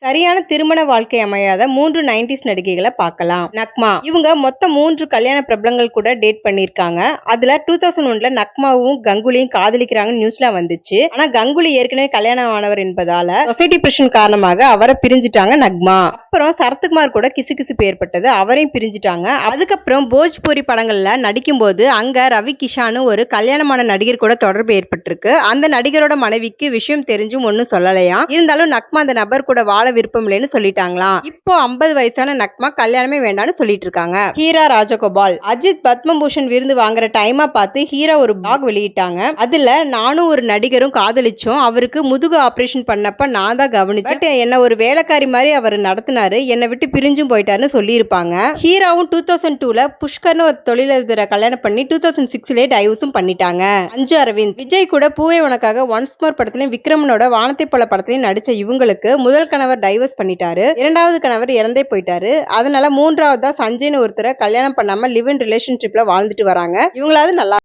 சரியான திருமண வாழ்க்கை அமையாத 3 90s நடிகைகளை பார்க்கலாம். நக்மா இவங்க மொத்தம் 3 கல்யாண பிரபலங்கள் கூட டேட் பண்ணிருக்காங்க. அதுல 2001ல நக்மாவும் கங்குலியும் காதலிக்கிறாங்க நியூஸ்ல வந்துச்சு. ஆனா கங்குலி ஏற்கனவே கல்யாணம் ஆனவர் என்பதால சொசைட்டி பிரஷன் காரணமாக அவரை பிரிஞ்சுட்டாங்க நக்மா. அப்புறம் சரத்குமார் கூட கிசுகிசுப்பு ஏற்பட்டது, அவரையும் பிரிஞ்சுட்டாங்க. அதுக்கப்புறம் போஜ்பூரி படங்கள்ல நடிக்கும் போது அங்க ரவி கிஷானு ஒரு கல்யாணமான நடிகர் கூட தொடர்பு ஏற்பட்டிருக்கு. அந்த நடிகரோட மனைவிக்கு விஷயம் தெரிஞ்சும் ஒன்னும் சொல்லலையா. இருந்தாலும் நக்மா அந்த நபர் கூட வாழ விருப்பம் இல்லைன்னு சொல்லிட்டாங்களாம். இப்போ 50 வயசான நக்மா கல்யாணமே வேண்டாம்னு சொல்லிட்டு இருக்காங்க. ஹீரா ராஜகோபால் அஜித் பத்மபூஷன் விருது வாங்குற டைமா பார்த்து ஹீரா ஒரு பிளாக் வெளியிட்டாங்க. அதுல நானும் ஒரு நடிகரும் காதலிச்சோம், அவருக்கு முதுகு ஆபரேஷன் பண்ணப்ப நான் தான் கவனிச்சேன், என்ன ஒரு வேலைக்காரி மாதிரி அவர் நடத்தினாரு, என்னை விட்டு பிரிஞ்சும் போயிட்டாருன்னு சொல்லி இருப்பாங்க. ஹீராவும் 2002ல புஷ்கர்னு ஒரு தொழிலதிபரை கல்யாணம் பண்ணி 2006லே டைவர்ஸும் பண்ணிட்டாங்க. அஞ்சு அரவிந்த் விஜய் கூட பூவே உனக்காக ஒன்ஸ் மோர் படத்திலையும் விக்ரமனோட வானத்தை போல படத்திலையும் நடிச்ச இவங்களுக்கு முதல் கணவர் டைவர்ஸ் பண்ணிட்டாரு, இரண்டாவது கணவர் இறந்தே போயிட்டாரு. அதனால மூன்றாவதா சஞ்சய்னு ஒருத்தரை கல்யாணம் பண்ணாம லிவ் இன் ரிலேஷன்ஷிப்ல வாழ்ந்துட்டு வராங்க. இவங்களாவது நல்லா